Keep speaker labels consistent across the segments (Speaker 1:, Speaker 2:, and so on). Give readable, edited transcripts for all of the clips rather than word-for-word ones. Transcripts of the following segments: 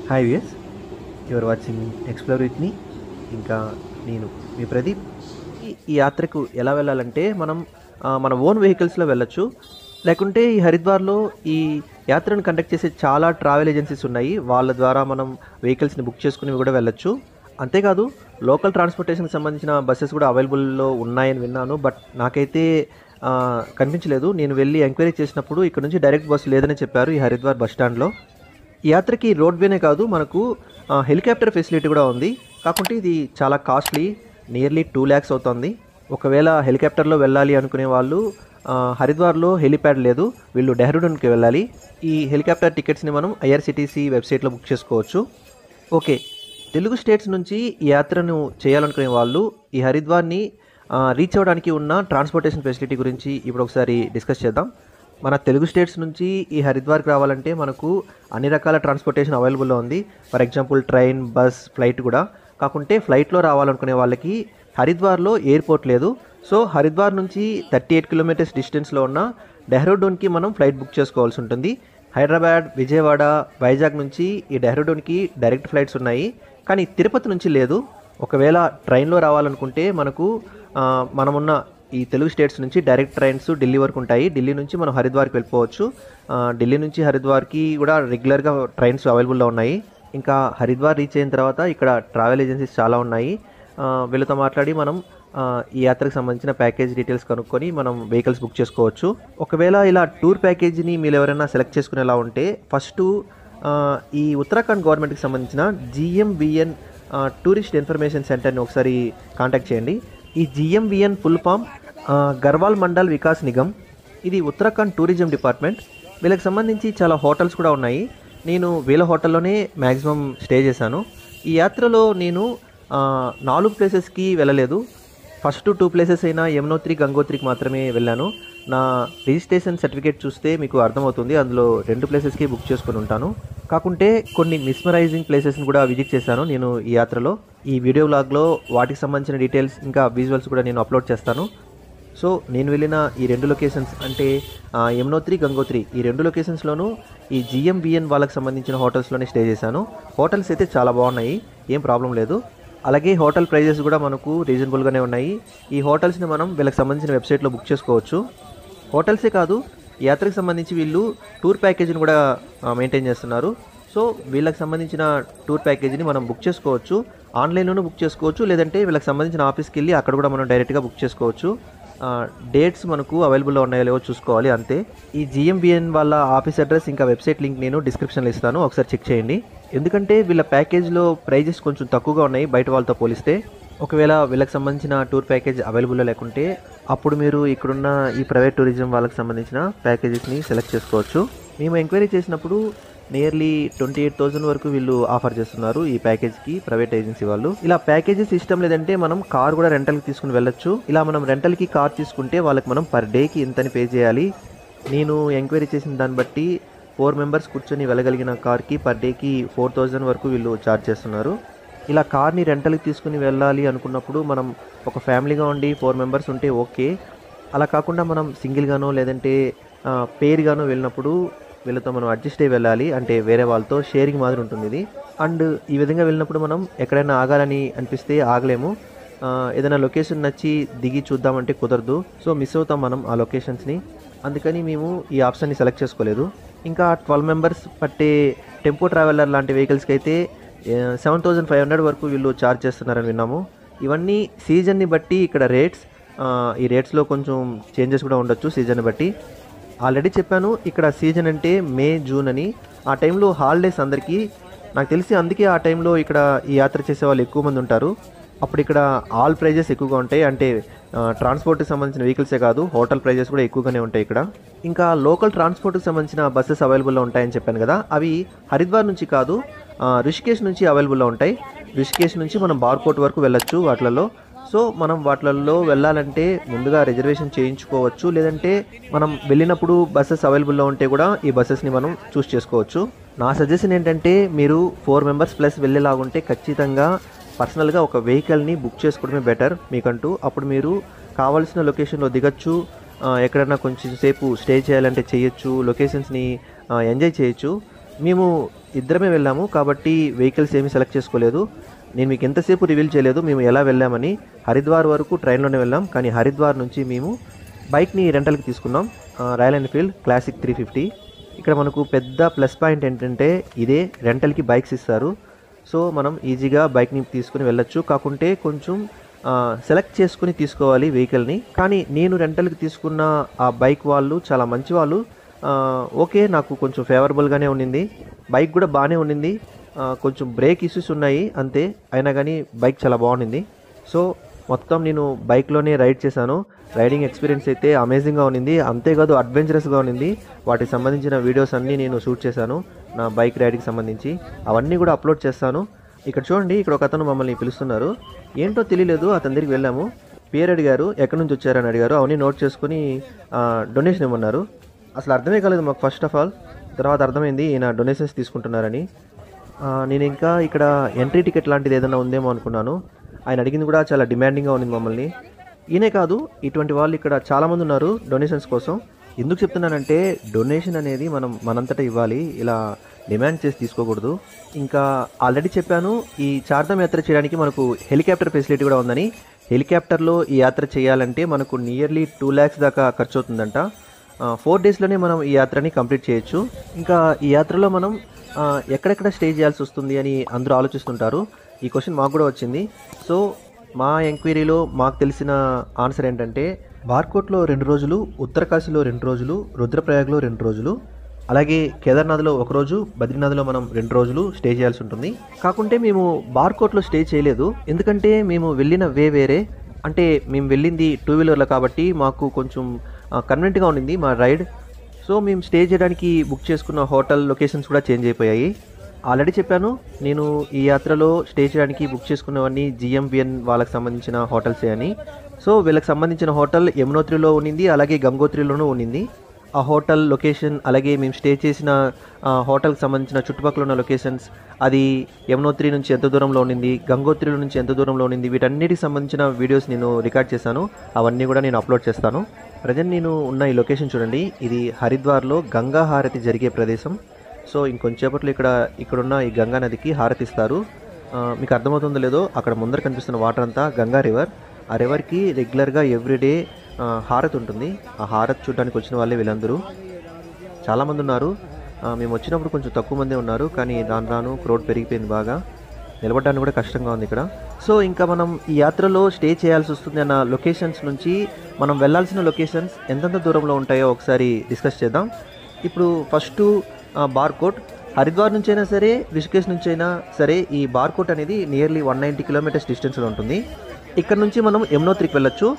Speaker 1: Hi viewers, your watching explore with me. ఇంకా నేను మీ ప్రదీప్. ఈ యాత్రకు ఎలా వెళ్ళాలంటే మన ఓన్ వెహికల్స్లో వెళ్ళొచ్చు. లేకుంటే ఈ హరిద్వార్లో ఈ యాత్రను కండక్ట్ చేసే చాలా ట్రావెల్ ఏజెన్సీస్ ఉన్నాయి. వాళ్ళ ద్వారా మనం వెహికల్స్ని బుక్ చేసుకుని కూడా వెళ్ళొచ్చు. అంతేకాదు లోకల్ ట్రాన్స్పోర్టేషన్కి సంబంధించిన బస్సెస్ కూడా అవైలబుల్లో ఉన్నాయని విన్నాను. బట్ నాకైతే కనిపించలేదు. నేను వెళ్ళి ఎంక్వైరీ చేసినప్పుడు ఇక్కడ నుంచి డైరెక్ట్ బస్సు లేదని చెప్పారు ఈ హరిద్వార్ బస్ స్టాండ్లో. ఈ యాత్రకి రోడ్వేనే కాదు, మనకు హెలికాప్టర్ ఫెసిలిటీ కూడా ఉంది. కాకుంటే ఇది చాలా కాస్ట్లీ, నియర్లీ 2 lakhs అవుతుంది. ఒకవేళ హెలికాప్టర్లో వెళ్ళాలి అనుకునే వాళ్ళు హరిద్వార్లో హెలిప్యాడ్ లేదు, వీళ్ళు డెహ్రాడూన్కి వెళ్ళాలి. ఈ హెలికాప్టర్ టికెట్స్ని మనం ఐఆర్సిటీసీ వెబ్సైట్లో బుక్ చేసుకోవచ్చు. ఓకే, తెలుగు స్టేట్స్ నుంచి ఈ యాత్రను చేయాలనుకునే వాళ్ళు ఈ హరిద్వార్ని రీచ్ అవ్వడానికి ఉన్న ట్రాన్స్పోర్టేషన్ ఫెసిలిటీ గురించి ఇప్పుడు ఒకసారి డిస్కస్ చేద్దాం. మన తెలుగు స్టేట్స్ నుంచి ఈ హరిద్వార్కి రావాలంటే మనకు అన్ని రకాల ట్రాన్స్పోర్టేషన్ అవైలబుల్లో ఉంది. For example train, bus, flight కూడా. కాకుంటే ఫ్లైట్లో రావాలనుకునే వాళ్ళకి హరిద్వార్లో ఎయిర్పోర్ట్ లేదు. సో హరిద్వార్ నుంచి 38 kilometers డిస్టెన్స్లో ఉన్న డెహ్రాడూన్కి మనం ఫ్లైట్ బుక్ చేసుకోవాల్సి ఉంటుంది. హైదరాబాద్, విజయవాడ, వైజాగ్ నుంచి ఈ డెహ్రాడూన్కి డైరెక్ట్ ఫ్లైట్స్ ఉన్నాయి, కానీ తిరుపతి నుంచి లేదు. ఒకవేళ ట్రైన్లో రావాలనుకుంటే మనకు మనమున్న ఈ తెలుగు స్టేట్స్ నుంచి డైరెక్ట్ ట్రైన్స్ ఢిల్లీ వరకు ఉంటాయి. ఢిల్లీ నుంచి మనం హరిద్వార్కి వెళ్ళిపోవచ్చు. ఢిల్లీ నుంచి హరిద్వార్కి కూడా రెగ్యులర్గా ట్రైన్స్ అవైలబుల్లో ఉన్నాయి. ఇంకా హరిద్వార్ రీచ్ అయిన తర్వాత ఇక్కడ ట్రావెల్ ఏజెన్సీస్ చాలా ఉన్నాయి. వీళ్ళతో మాట్లాడి మనం ఈ యాత్రకు సంబంధించిన ప్యాకేజ్ డీటెయిల్స్ కనుక్కొని మనం వెహికల్స్ బుక్ చేసుకోవచ్చు. ఒకవేళ ఇలా టూర్ ప్యాకేజీని మీరు ఎవరైనా సెలెక్ట్ చేసుకునేలా ఉంటే ఫస్ట్ ఈ ఉత్తరాఖండ్ గవర్నమెంట్కి సంబంధించిన GMVN టూరిస్ట్ ఇన్ఫర్మేషన్ సెంటర్ని ఒకసారి కాంటాక్ట్ చేయండి. ఈ GMVN full form Garhwal Mandal Vikas Nigam. ఇది ఉత్తరాఖండ్ టూరిజం డిపార్ట్మెంట్. వీళ్ళకి సంబంధించి చాలా హోటల్స్ కూడా ఉన్నాయి. నేను వీళ్ళ హోటల్లోనే మ్యాక్సిమం స్టే చేశాను. ఈ యాత్రలో నేను 4 ప్లేసెస్కి వెళ్ళలేదు. ఫస్ట్ 2 ప్లేసెస్ అయినా యమునోత్రి, గంగోత్రికి మాత్రమే వెళ్ళాను. నా రిజిస్ట్రేషన్ సర్టిఫికేట్ చూస్తే మీకు అర్థమవుతుంది, అందులో 2 ప్లేసెస్కి బుక్ చేసుకుని ఉంటాను. కాకుంటే కొన్ని మిస్మరైజింగ్ ప్లేసెస్ని కూడా విజిట్ చేశాను నేను ఈ యాత్రలో. ఈ వీడియో వ్లాగ్లో వాటికి సంబంధించిన డీటెయిల్స్ ఇంకా విజువల్స్ కూడా నేను అప్లోడ్ చేస్తాను. సో నేను వెళ్ళిన ఈ 2 లొకేషన్స్ అంటే యమునోత్రి, గంగోత్రి, ఈ 2 లొకేషన్స్లోనూ ఈ GMVN వాళ్ళకి సంబంధించిన హోటల్స్లోనే స్టే చేశాను. హోటల్స్ అయితే చాలా బాగున్నాయి, ఏం ప్రాబ్లం లేదు. అలాగే హోటల్ ప్రైజెస్ కూడా మనకు రీజనబుల్గానే ఉన్నాయి. ఈ హోటల్స్ని మనం వీళ్ళకి సంబంధించిన వెబ్సైట్లో బుక్ చేసుకోవచ్చు. హోటల్సే కాదు, ఈ యాత్రకు సంబంధించి వీళ్ళు టూర్ ప్యాకేజీని కూడా మెయింటైన్ చేస్తున్నారు. సో వీళ్ళకి సంబంధించిన టూర్ ప్యాకేజీని మనం బుక్ చేసుకోవచ్చు. ఆన్లైన్లోనూ బుక్ చేసుకోవచ్చు, లేదంటే వీళ్ళకి సంబంధించిన ఆఫీస్కి వెళ్ళి అక్కడ కూడా మనం డైరెక్ట్గా బుక్ చేసుకోవచ్చు. డేట్స్ మనకు అవైలబుల్లో ఉన్నాయో లేవో చూసుకోవాలి, అంతే. ఈ GMVN వాళ్ళ ఆఫీస్ అడ్రస్ ఇంకా వెబ్సైట్ లింక్ నేను డిస్క్రిప్షన్లో ఇస్తాను, ఒకసారి చెక్ చేయండి. ఎందుకంటే వీళ్ళ ప్యాకేజ్లో ప్రైజెస్ కొంచెం తక్కువగా ఉన్నాయి బయట వాళ్ళతో పోలిస్తే. ఒకవేళ వీళ్ళకి సంబంధించిన టూర్ ప్యాకేజ్ అవైలబుల్లో లేకుంటే అప్పుడు మీరు ఇక్కడున్న ఈ ప్రైవేట్ టూరిజం వాళ్ళకి సంబంధించిన ప్యాకేజెస్ని సెలెక్ట్ చేసుకోవచ్చు. మేము ఎంక్వైరీ చేసినప్పుడు నియర్లీ 28,000 వరకు వీళ్ళు ఆఫర్ చేస్తున్నారు ఈ ప్యాకేజ్కి, ప్రైవేట్ ఏజెన్సీ వాళ్ళు. ఇలా ప్యాకేజెస్ ఇష్టం లేదంటే మనం కార్ కూడా రెంటల్కి తీసుకుని వెళ్ళొచ్చు. ఇలా మనం రెంటల్కి కార్ తీసుకుంటే వాళ్ళకి మనం పర్ డేకి ఇంతని పే చేయాలి. నేను ఎంక్వైరీ చేసిన దాన్ని బట్టి 4 members కూర్చొని వెళ్ళగలిగిన కార్కి పర్ డేకి 4,000 వరకు వీళ్ళు ఛార్జ్ చేస్తున్నారు. ఇలా కార్ని రెంటల్కి తీసుకుని వెళ్ళాలి అనుకున్నప్పుడు మనం ఒక ఫ్యామిలీగా ఉండి 4 members ఉంటే ఓకే. అలా కాకుండా మనం సింగిల్గానో లేదంటే పేర్గానో వెళ్ళినప్పుడు వీళ్ళతో మనం అడ్జస్ట్ అయ్యి వెళ్ళాలి, అంటే వేరే వాళ్ళతో షేరింగ్ మాదిరి ఉంటుంది ఇది. అండ్ ఈ విధంగా వెళ్ళినప్పుడు మనం ఎక్కడైనా ఆగాలని అనిపిస్తే ఆగలేము. ఏదైనా లొకేషన్ నచ్చి దిగి చూద్దామంటే కుదరదు. సో మిస్ అవుతాం మనం ఆ లొకేషన్స్ని. అందుకని మేము ఈ ఆప్షన్ని సెలెక్ట్ చేసుకోలేదు. ఇంకా 12 members పట్టే టెంపో ట్రావెలర్ లాంటి వెహికల్స్కి అయితే 7,500 వరకు వీళ్ళు ఛార్జ్ చేస్తున్నారని విన్నాము. ఇవన్నీ సీజన్ని బట్టి ఇక్కడ రేట్స్. ఈ రేట్స్లో కొంచెం చేంజెస్ కూడా ఉండొచ్చు సీజన్ని బట్టి. ఆల్రెడీ చెప్పాను, ఇక్కడ సీజన్ అంటే మే, జూన్ అని. ఆ టైంలో హాలిడేస్ అందరికీ, నాకు తెలిసి అందుకే ఆ టైంలో ఇక్కడ ఈ యాత్ర చేసే వాళ్ళు ఎక్కువ మంది ఉంటారు. అప్పుడు ఇక్కడ ఆల్ ప్రైజెస్ ఎక్కువగా ఉంటాయి, అంటే ట్రాన్స్పోర్ట్కి సంబంధించిన వెహికల్సే కాదు, హోటల్ ప్రైజెస్ కూడా ఎక్కువగానే ఉంటాయి ఇక్కడ. ఇంకా లోకల్ ట్రాన్స్పోర్ట్కి సంబంధించిన బస్సెస్ అవైలబుల్లో ఉంటాయని చెప్పాను కదా, అవి హరిద్వార్ నుంచి కాదు, రిషికేష్ నుంచి అవైలబుల్లో ఉంటాయి. రిషికేష్ నుంచి మనం బార్కోట్ వరకు వెళ్ళొచ్చు వాటిలలో. సో మనం వాటిలలో వెళ్ళాలంటే ముందుగా రిజర్వేషన్ చేయించుకోవచ్చు, లేదంటే మనం వెళ్ళినప్పుడు బస్సెస్ అవైలబుల్లో ఉంటే కూడా ఈ బస్సెస్ని మనం చూస్ చేసుకోవచ్చు. నా సజెషన్ ఏంటంటే మీరు 4 members ప్లస్ వెళ్ళేలాగుంటే ఖచ్చితంగా పర్సనల్గా ఒక వెహికల్ని బుక్ చేసుకోవడమే బెటర్ మీకంటూ. అప్పుడు మీరు కావాల్సిన లొకేషన్లో దిగచ్చు, ఎక్కడన్నా కొంచెం సేపు స్టే చేయాలంటే చేయొచ్చు, లొకేషన్స్ని ఎంజాయ్ చేయొచ్చు. మేము ఇద్దరమే వెళ్ళాము కాబట్టి వెహికల్స్ ఏమీ సెలెక్ట్ చేసుకోలేదు. నేను మీకు ఎంతసేపు రివీల్ చేయలేదు మేము ఎలా వెళ్ళామని. హరిద్వార్ వరకు ట్రైన్లోనే వెళ్ళాం, కానీ హరిద్వార్ నుంచి మేము బైక్ని రెంటల్కి తీసుకున్నాం. Royal Enfield classic 350. ఇక్కడ మనకు పెద్ద ప్లస్ పాయింట్ ఏంటంటే ఇదే, రెంటల్కి బైక్స్ ఇస్తారు. సో మనం ఈజీగా బైక్ని తీసుకుని వెళ్ళొచ్చు. కాకుంటే కొంచెం సెలెక్ట్ చేసుకుని తీసుకోవాలి వెహికల్ని. కానీ నేను రెంటల్కి తీసుకున్న ఆ బైక్ వాళ్ళు చాలా మంచి వాళ్ళు. ఓకే, నాకు కొంచెం ఫేవరబుల్గానే ఉండింది. బైక్ కూడా బాగానే ఉండింది. కొంచెం బ్రేక్ ఇష్యూస్ ఉన్నాయి అంతే, అయినా కానీ బైక్ చాలా బాగుండింది. సో మొత్తం నేను బైక్లోనే రైడ్ చేశాను. రైడింగ్ ఎక్స్పీరియన్స్ అయితే అమేజింగ్గా ఉన్నింది. అంతేకాదు అడ్వెంచరస్గా ఉన్నింది. వాటికి సంబంధించిన వీడియోస్ అన్నీ నేను షూట్ చేశాను నా బైక్ రైడ్కి సంబంధించి. అవన్నీ కూడా అప్లోడ్ చేస్తాను. ఇక్కడ చూడండి, ఇక్కడ ఒక అతను మమ్మల్ని పిలుస్తున్నారు. ఏంటో తెలియలేదు, అతని దగ్గరికి వెళ్ళాము. పేరు అడిగారు, ఎక్కడి నుంచి వచ్చారని అడిగారు. అవన్నీ నోట్ చేసుకుని డొనేషన్ ఇవ్వమన్నారు. అసలు అర్థమే కాలేదు మాకు ఫస్ట్ ఆఫ్ ఆల్. తర్వాత అర్థమైంది ఈయన డొనేషన్స్ తీసుకుంటున్నారని. నేను ఇంకా ఇక్కడ ఎంట్రీ టికెట్ లాంటిది ఏదైనా ఉందేమో అనుకున్నాను. ఆయన అడిగింది కూడా చాలా డిమాండింగ్గా ఉంది మమ్మల్ని. ఈయనే కాదు, ఇటువంటి వాళ్ళు ఇక్కడ చాలామంది ఉన్నారు డొనేషన్స్ కోసం. ఎందుకు చెప్తున్నానంటే డొనేషన్ అనేది మనంతటా ఇవ్వాలి, ఇలా డిమాండ్ చేసి తీసుకోకూడదు. ఇంకా ఆల్రెడీ చెప్పాను, ఈ చార్ధామ్ యాత్ర చేయడానికి మనకు హెలికాప్టర్ ఫెసిలిటీ కూడా ఉందని. హెలికాప్టర్లో ఈ యాత్ర చేయాలంటే మనకు నియర్లీ 2 lakhs దాకా ఖర్చు అవుతుందంట. 4 daysలోనే మనం ఈ యాత్రని కంప్లీట్ చేయొచ్చు. ఇంకా ఈ యాత్రలో మనం ఎక్కడెక్కడ స్టే చేయాల్సి వస్తుంది అని అందరూ ఆలోచిస్తుంటారు. ఈ క్వశ్చన్ మాకు కూడా వచ్చింది. సో మా ఎంక్వైరీలో మాకు తెలిసిన ఆన్సర్ ఏంటంటే బార్కోట్లో 2 రోజులు, ఉత్తరకాశీలో 2 రోజులు, రుద్రప్రయాగ్లో 2 రోజులు, అలాగే కేదార్నాథ్లో 1 రోజు, బద్రీనాథ్లో మనం 2 రోజులు స్టే చేయాల్సి ఉంటుంది. కాకుంటే మేము బార్కోట్లో స్టే చేయలేదు, ఎందుకంటే మేము వెళ్ళిన వేరే. అంటే మేము వెళ్ళింది 2-wheelerలో కాబట్టి మాకు కొంచెం కన్వెంట్గా ఉండింది మా రైడ్. సో మేము స్టే చేయడానికి బుక్ చేసుకున్న హోటల్ లొకేషన్స్ కూడా చేంజ్ అయిపోయాయి. ఆల్రెడీ చెప్పాను, నేను ఈ యాత్రలో స్టే చేయడానికి బుక్ చేసుకున్నవన్నీ GMBN వాళ్ళకి సంబంధించిన హోటల్సే అని. సో వీళ్ళకి సంబంధించిన హోటల్ యమునోత్రిలో ఉన్నింది, అలాగే గంగోత్రిలోనూ ఉన్నింది. ఆ హోటల్ లొకేషన్ అలాగే మేము స్టే చేసిన హోటల్కి సంబంధించిన చుట్టుపక్కల ఉన్న లొకేషన్స్, అది యమునోత్రి నుంచి ఎంత దూరంలో ఉన్నింది, గంగోత్రి నుంచి ఎంత దూరంలో ఉన్నింది, వీటన్నిటికి సంబంధించిన వీడియోస్ నేను రికార్డ్ చేశాను. అవన్నీ కూడా నేను అప్లోడ్ చేస్తాను. ప్రజెంట్ నేను ఉన్న ఈ లొకేషన్ చూడండి, ఇది హరిద్వార్లో గంగా హారతి జరిగే ప్రదేశం. సో ఇంకొంచేపట్లో ఇక్కడున్న ఈ గంగా నదికి హారతి ఇస్తారు. మీకు అర్థమవుతుందో లేదో, అక్కడ ముందర కనిపిస్తున్న వాటర్ అంతా గంగా రివర్. ఆ రివర్కి రెగ్యులర్గా ఎవ్రీడే హారతి ఉంటుంది. ఆ హారతి చూడడానికి వచ్చిన వాళ్ళే వీళ్ళందరూ. చాలామంది ఉన్నారు. మేము వచ్చినప్పుడు కొంచెం తక్కువ మందే ఉన్నారు, కానీ రాను క్రౌడ్ పెరిగిపోయింది బాగా. నిలబడడానికి కూడా కష్టంగా ఉంది ఇక్కడ. సో ఇంకా మనం ఈ యాత్రలో స్టే చేయాల్సి వస్తుంది అన్న లొకేషన్స్ నుంచి మనం వెళ్ళాల్సిన లొకేషన్స్ ఎంతెంత దూరంలో ఉంటాయో ఒకసారి డిస్కస్ చేద్దాం. ఇప్పుడు ఫస్ట్ బార్కోట్. హరిద్వార్ నుంచి అయినా సరే, రిషికేశ్ నుంచి అయినా సరే ఈ బార్కోట్ అనేది నియర్లీ 190 kilometers డిస్టెన్స్లో ఉంటుంది. ఇక్కడ నుంచి మనం యమునోత్రికి వెళ్ళొచ్చు.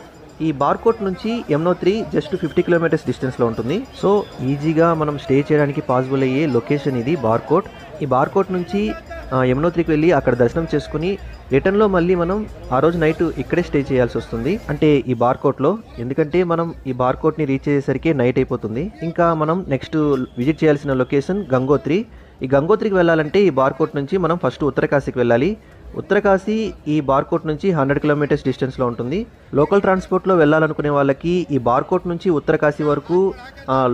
Speaker 1: ఈ బార్కోట్ నుంచి యమునోత్రి జస్ట్ 50 kilometers డిస్టెన్స్లో ఉంటుంది. సో ఈజీగా మనం స్టే చేయడానికి పాసిబుల్ అయ్యే లొకేషన్ ఇది బార్కోట్. ఈ బార్కోట్ నుంచి యమునోత్రికి వెళ్ళి అక్కడ దర్శనం చేసుకుని రిటర్న్లో మళ్ళీ మనం ఆ రోజు నైట్ ఇక్కడే స్టే చేయాల్సి వస్తుంది, అంటే ఈ బార్కోట్లో. ఎందుకంటే మనం ఈ బార్కోట్ని రీచ్ అయ్యేసరికి నైట్ అయిపోతుంది. ఇంకా మనం నెక్స్ట్ విజిట్ చేయాల్సిన లొకేషన్ గంగోత్రి. ఈ గంగోత్రికి వెళ్ళాలంటే ఈ బార్కోట్ నుంచి మనం ఫస్ట్ ఉత్తరకాశీకి వెళ్ళాలి. ఉత్తరకాశీ ఈ బార్కోట్ నుంచి 100 kilometers డిస్టెన్స్లో ఉంటుంది. లోకల్ ట్రాన్స్పోర్ట్లో వెళ్ళాలనుకునే వాళ్ళకి ఈ బార్కోట్ నుంచి ఉత్తరకాశీ వరకు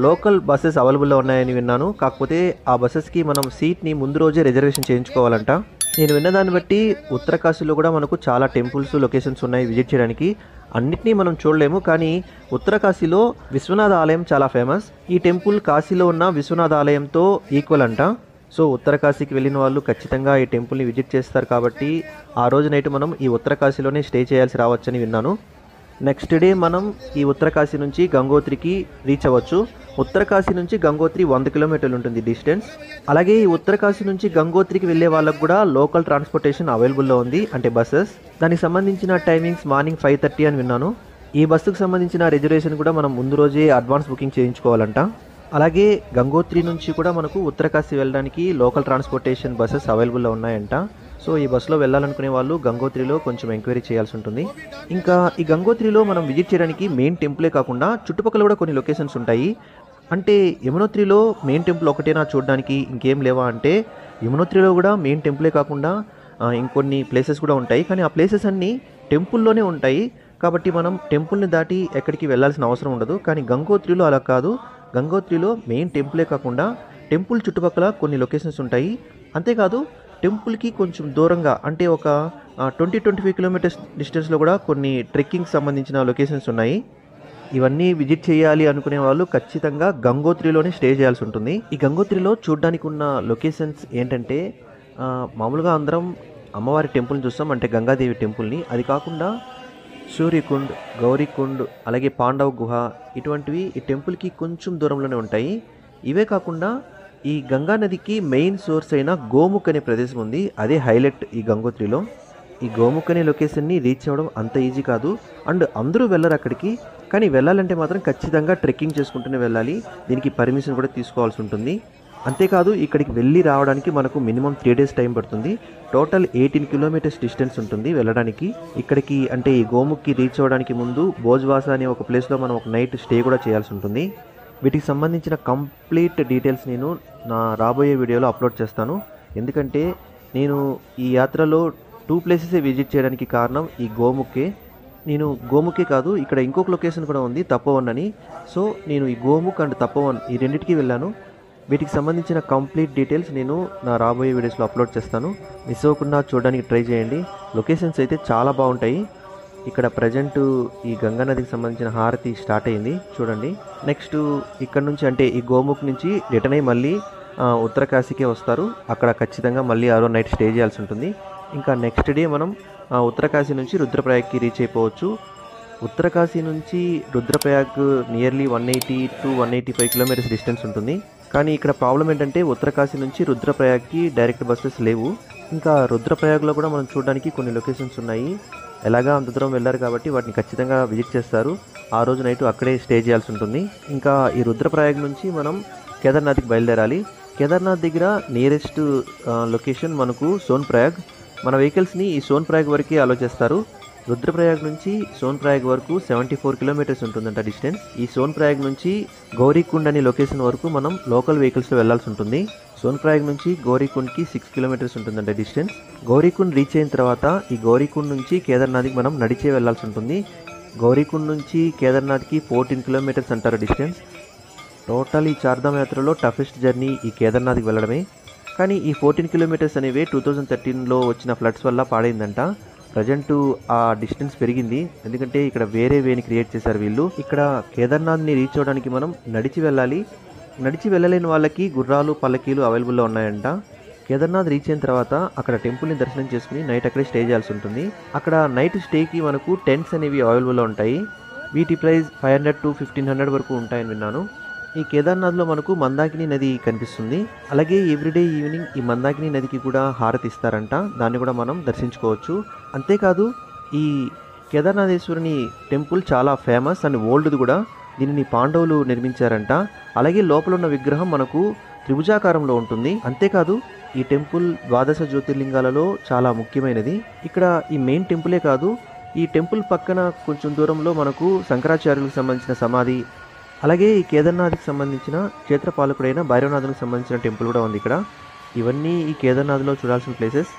Speaker 1: లోకల్ బస్సెస్ అవైలబుల్లో ఉన్నాయని విన్నాను. కాకపోతే ఆ బస్సెస్కి మనం సీట్ని ముందు రోజే రిజర్వేషన్ చేయించుకోవాలంట. నేను విన్నదాన్ని బట్టి ఉత్తరకాశీలో కూడా మనకు చాలా టెంపుల్స్, లొకేషన్స్ ఉన్నాయి విజిట్ చేయడానికి. అన్నిటినీ మనం చూడలేము, కానీ ఉత్తరకాశీలో విశ్వనాథ ఆలయం చాలా ఫేమస్. ఈ టెంపుల్ కాశీలో ఉన్న విశ్వనాథ ఆలయంతో ఈక్వల్ అంట. సో ఉత్తరకాశీకి వెళ్ళిన వాళ్ళు ఖచ్చితంగా ఈ టెంపుల్ని విజిట్ చేస్తారు కాబట్టి ఆ రోజు నైట్ మనం ఈ ఉత్తరకాశీలోనే స్టే చేయాల్సి రావచ్చని విన్నాను. నెక్స్ట్ డే మనం ఈ ఉత్తరకాశీ నుంచి గంగోత్రికి రీచ్ అవ్వచ్చు. ఉత్తరకాశీ నుంచి గంగోత్రి 100 kilometers ఉంటుంది డిస్టెన్స్. అలాగే ఈ ఉత్తరకాశీ నుంచి గంగోత్రికి వెళ్ళే వాళ్ళకు కూడా లోకల్ ట్రాన్స్పోర్టేషన్ అవైలబుల్లో ఉంది, అంటే బస్సెస్. దానికి సంబంధించిన టైమింగ్స్ మార్నింగ్ 5:30 అని విన్నాను. ఈ బస్సుకు సంబంధించిన రిజర్వేషన్ కూడా మనం ముందు రోజే అడ్వాన్స్ బుకింగ్ చేయించుకోవాలంట. అలాగే గంగోత్రి నుంచి కూడా మనకు ఉత్తరకాశీ వెళ్ళడానికి లోకల్ ట్రాన్స్పోర్టేషన్ బస్సెస్ అవైలబుల్లో ఉన్నాయంట. సో ఈ బస్సులో వెళ్ళాలనుకునే వాళ్ళు గంగోత్రిలో కొంచెం ఎంక్వైరీ చేయాల్సి ఉంటుంది. ఇంకా ఈ గంగోత్రిలో మనం విజిట్ చేయడానికి మెయిన్ టెంపులే కాకుండా చుట్టుపక్కల కూడా కొన్ని లొకేషన్స్ ఉంటాయి. అంటే యమునోత్రిలో మెయిన్ టెంపుల్ ఒకటేనా చూడడానికి, ఇంకేం లేవా అంటే యమునోత్రిలో కూడా మెయిన్ టెంపులే కాకుండా ఇంకొన్ని ప్లేసెస్ కూడా ఉంటాయి. కానీ ఆ ప్లేసెస్ అన్నీ టెంపుల్లోనే ఉంటాయి కాబట్టి మనం టెంపుల్ని దాటి ఎక్కడికి వెళ్ళాల్సిన అవసరం ఉండదు. కానీ గంగోత్రిలో అలా కాదు. గంగోత్రిలో మెయిన్ టెంపులే కాకుండా టెంపుల్ చుట్టుపక్కల కొన్ని లొకేషన్స్ ఉంటాయి. అంతేకాదు టెంపుల్కి కొంచెం దూరంగా అంటే ఒక 20-25 కిలోమీటర్స్ డిస్టెన్స్లో కూడా కొన్ని ట్రెక్కింగ్ సంబంధించిన లొకేషన్స్ ఉన్నాయి. ఇవన్నీ విజిట్ చేయాలి అనుకునే వాళ్ళు ఖచ్చితంగా గంగోత్రిలోనే స్టే చేయాల్సి ఉంటుంది. ఈ గంగోత్రిలో చూడడానికి ఉన్న లొకేషన్స్ ఏంటంటే మామూలుగా అందరం అమ్మవారి టెంపుల్ని చూస్తాం, అంటే గంగాదేవి టెంపుల్ని. అది కాకుండా సూర్యకుండ్, గౌరీకుండ్, అలాగే పాండవ గుహ ఇటువంటివి ఈ టెంపుల్కి కొంచెం దూరంలోనే ఉంటాయి. ఇవే కాకుండా ఈ గంగా నదికి మెయిన్ సోర్స్ అయిన గోముఖ్ అనే ప్రదేశం ఉంది. అదే హైలైట్ ఈ గంగోత్రిలో. ఈ గోముఖ్ అనే లొకేషన్ని రీచ్ అవ్వడం అంత ఈజీ కాదు, అండ్ అందరూ వెళ్ళరు అక్కడికి. కానీ వెళ్ళాలంటే మాత్రం ఖచ్చితంగా ట్రెక్కింగ్ చేసుకుంటూనే వెళ్ళాలి. దీనికి పర్మిషన్ కూడా తీసుకోవాల్సి ఉంటుంది. అంతేకాదు ఇక్కడికి వెళ్ళి రావడానికి మనకు మినిమం 3 days టైం పడుతుంది. టోటల్ 18 కిలోమీటర్స్ డిస్టెన్స్ ఉంటుంది వెళ్ళడానికి. ఇక్కడికి అంటే ఈ గోముఖ్కి రీచ్ అవ్వడానికి ముందు భోజ్వాస అనే ఒక ప్లేస్లో మనం ఒక నైట్ స్టే కూడా చేయాల్సి ఉంటుంది. వీటికి సంబంధించిన కంప్లీట్ డీటెయిల్స్ నేను నా రాబోయే వీడియోలో అప్లోడ్ చేస్తాను. ఎందుకంటే నేను ఈ యాత్రలో 2 ప్లేసెసే విజిట్ చేయడానికి కారణం ఈ గోముఖే. నేను గోముఖే కాదు, ఇక్కడ ఇంకొక లొకేషన్ కూడా ఉంది తపోవన్ అని. సో నేను ఈ గోముఖ్ అండ్ తపోవన్ ఈ రెండింటికి వెళ్ళాను. వీటికి సంబంధించిన కంప్లీట్ డీటెయిల్స్ నేను నా రాబోయే వీడియోస్లో అప్లోడ్ చేస్తాను. మిస్ అవ్వకుండా చూడడానికి ట్రై చేయండి. లొకేషన్స్ అయితే చాలా బాగుంటాయి. ఇక్కడ ప్రజెంట్ ఈ గంగా నదికి సంబంధించిన హారతి స్టార్ట్ అయింది చూడండి. నెక్స్ట్ ఇక్కడ నుంచి అంటే ఈ గోముఖ్ నుంచి రిటర్న్ అయ్యి మళ్ళీ ఉత్తరకాశీకే వస్తారు. అక్కడ ఖచ్చితంగా మళ్ళీ ఆ రోజు నైట్ స్టే చేయాల్సి ఉంటుంది. ఇంకా నెక్స్ట్ డే మనం ఉత్తరకాశీ నుంచి రుద్రప్రయాగ్కి రీచ్ అయిపోవచ్చు. ఉత్తరకాశీ నుంచి Rudraprayag nearly 180 to 185 kilometres distance ఉంటుంది. కానీ ఇక్కడ ప్రాబ్లం ఏంటంటే ఉత్తరకాశీ నుంచి రుద్రప్రయాగ్కి డైరెక్ట్ బస్సెస్ లేవు. ఇంకా రుద్రప్రయాగ్లో కూడా మనం చూడడానికి కొన్ని లొకేషన్స్ ఉన్నాయి. ఎలాగా అంత దూరం వెళ్ళారు కాబట్టి వాటిని ఖచ్చితంగా విజిట్ చేస్తారు. ఆ రోజు నైట్ అక్కడే స్టే చేయాల్సి ఉంటుంది. ఇంకా ఈ రుద్రప్రయాగ్ నుంచి మనం కేదార్నాథ్కి బయలుదేరాలి. కేదార్నాథ్ దగ్గర నియరెస్ట్ లొకేషన్ మనకు సోన్ప్రయాగ్. మన వెహికల్స్ని ఈ సోన్ప్రయాగ్ వరకే అలో చేస్తారు. రుద్రప్రయాగ్ నుంచి సోన్ప్రయాగ్ వరకు 74 కిలోమీటర్స్ ఉంటుందంట డిస్టెన్స్. ఈ సోన్ప్రయాగ్ నుంచి గౌరీకుండ్ అనే లొకేషన్ వరకు మనం లోకల్ వెహికల్స్లో వెళ్లాల్సి ఉంటుంది. సోన్ప్రయాగ్ నుంచి గౌరీకుండ్కి 6 కిలోమీటర్స్ ఉంటుందంట డిస్టెన్స్. గౌరీకుండ్ రీచ్ అయిన తర్వాత ఈ గౌరీకుండ్ నుంచి కేదార్నాథ్కి మనం నడిచే వెళ్లాల్సి ఉంటుంది. గౌరీకుండ్ నుంచి కేదార్నాథ్కి 14 కిలోమీటర్స్ అంటారు డిస్టెన్స్. టోటల్ ఈ చార్ధామ్ యాత్రలో టఫెస్ట్ జర్నీ ఈ కేదార్నాథ్కి వెళ్ళడమే. కానీ ఈ 14 కిలోమీటర్స్ అనేవి 2013లో వచ్చిన ఫ్లడ్స్ వల్ల పాడైందంట. ప్రజెంట్ ఆ డిస్టెన్స్ పెరిగింది, ఎందుకంటే ఇక్కడ వేరే వేని క్రియేట్ చేశారు వీళ్ళు. ఇక్కడ కేదార్నాథ్ని రీచ్ అవ్వడానికి మనం నడిచి వెళ్ళాలి. నడిచి వెళ్ళలేని వాళ్ళకి గుర్రాలు, పల్లకీలు అవైలబుల్లో ఉన్నాయంట. కేదార్నాథ్ రీచ్ అయిన తర్వాత అక్కడ టెంపుల్ని దర్శనం చేసుకుని నైట్ అక్కడే స్టే చేయాల్సి ఉంటుంది. అక్కడ నైట్ స్టేకి మనకు టెంట్స్ అనేవి అవైలబుల్లో ఉంటాయి. వీటి ప్రైస్ 500 to 1500 వరకు ఉంటాయని విన్నాను. ఈ కేదార్నాథ్లో మనకు మందాకిని నది కనిపిస్తుంది. అలాగే ఎవ్రీడే ఈవినింగ్ ఈ మందాకిని నదికి కూడా హారతి ఇస్తారంట. దాన్ని కూడా మనం దర్శించుకోవచ్చు. అంతేకాదు ఈ కేదార్నాథేశ్వరుని టెంపుల్ చాలా ఫేమస్ అండ్ ఓల్డ్ది కూడా. దీనిని పాండవులు నిర్మించారంట. అలాగే లోపల ఉన్న విగ్రహం మనకు త్రిభుజాకారంలో ఉంటుంది. అంతేకాదు ఈ టెంపుల్ 12 జ్యోతిర్లింగాలలో చాలా ముఖ్యమైనది. ఇక్కడ ఈ మెయిన్ టెంపులే కాదు, ఈ టెంపుల్ పక్కన కొంచెం దూరంలో మనకు శంకరాచార్యులకు సంబంధించిన సమాధి, అలాగే ఈ కేదార్నాథ్కి సంబంధించిన క్షేత్రపాలకుడైన భైరవనాథునికి సంబంధించిన టెంపుల్ కూడా ఉంది ఇక్కడ. ఇవన్నీ ఈ కేదార్నాథ్లో చూడాల్సిన ప్లేసెస్.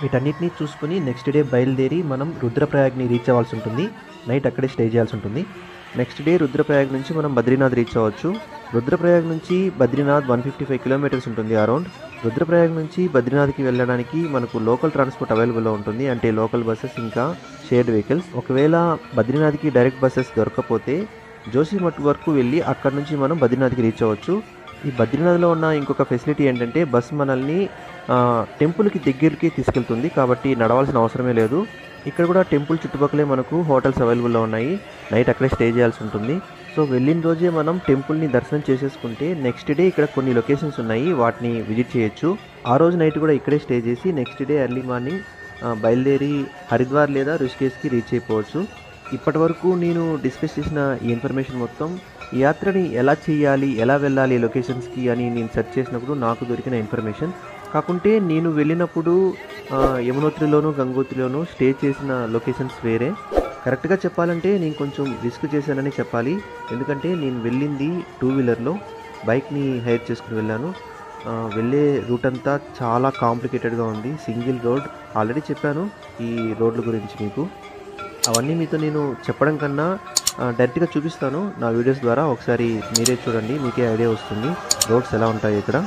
Speaker 1: వీటన్నిటిని చూసుకుని నెక్స్ట్ డే బయలుదేరి మనం రుద్రప్రయాగ్ని రీచ్ అవ్వాల్సి ఉంటుంది. నైట్ అక్కడే స్టే చేయాల్సి ఉంటుంది. నెక్స్ట్ డే రుద్రప్రయాగ్ నుంచి మనం బద్రీనాథ్ రీచ్ అవ్వచ్చు. రుద్రప్రయాగ్ నుంచి బద్రీనాథ్ 155 కిలోమీటర్స్ ఉంటుంది అరౌండ్. రుద్రప్రయాగ్ నుంచి బద్రీనాథ్కి వెళ్ళడానికి మనకు లోకల్ ట్రాన్స్పోర్ట్ అవైలబుల్లో ఉంటుంది, అంటే లోకల్ బస్సెస్ ఇంకా షేర్డ్ వెహికల్స్. ఒకవేళ బద్రీనాథ్కి డైరెక్ట్ బస్సెస్ దొరకకపోతే జోషిమఠ్ వరకు వెళ్ళి అక్కడ నుంచి మనం బద్రీనాథ్కి రీచ్ అవ్వచ్చు. ఈ బద్రీనాథ్లో ఉన్న ఇంకొక ఫెసిలిటీ ఏంటంటే బస్ మనల్ని టెంపుల్కి దగ్గరికి తీసుకెళ్తుంది, కాబట్టి నడవాల్సిన అవసరమే లేదు. ఇక్కడ కూడా టెంపుల్ చుట్టుపక్కలే మనకు హోటల్స్ అవైలబుల్లో ఉన్నాయి. నైట్ అక్కడే స్టే చేయాల్సి ఉంటుంది. సో వెళ్ళిన రోజే మనం టెంపుల్ని దర్శనం చేసేసుకుంటే నెక్స్ట్ డే ఇక్కడ కొన్ని లొకేషన్స్ ఉన్నాయి, వాటిని విజిట్ చేయొచ్చు. ఆ రోజు నైట్ కూడా ఇక్కడే స్టే చేసి నెక్స్ట్ డే ఎర్లీ మార్నింగ్ బయలుదేరి హరిద్వార్ లేదా రిషికేశ్కి రీచ్ అయిపోవచ్చు. ఇప్పటి వరకు నేను డిస్కస్ చేసిన ఈ ఇన్ఫర్మేషన్ మొత్తం ఈ యాత్రని ఎలా చేయాలి, ఎలా వెళ్ళాలి లొకేషన్స్కి అని నేను సెర్చ్ చేసినప్పుడు నాకు దొరికిన ఇన్ఫర్మేషన్. కాకుంటే నేను వెళ్ళినప్పుడు యమునోత్రిలోను గంగోత్రిలోను స్టే చేసిన లొకేషన్స్ వేరే. కరెక్ట్గా చెప్పాలంటే నేను కొంచెం రిస్క్ చేశానని చెప్పాలి, ఎందుకంటే నేను వెళ్ళింది 2 వీలర్లో, బైక్ని హైర్ చేసుకుని వెళ్ళాను. వెళ్ళే రూట్ అంతా చాలా కాంప్లికేటెడ్గా ఉంది, సింగిల్ రోడ్. ఆల్రెడీ చెప్పాను ఈ రోడ్ల గురించి మీకు. అవన్నీ మీతో నేను చెప్పడం కన్నా డైరెక్ట్గా చూపిస్తాను నా వీడియోస్ ద్వారా. ఒకసారి మీరే చూడండి, మీకే ఐడియా వస్తుంది రోడ్స్ ఎలా ఉంటాయి ఇక్కడ.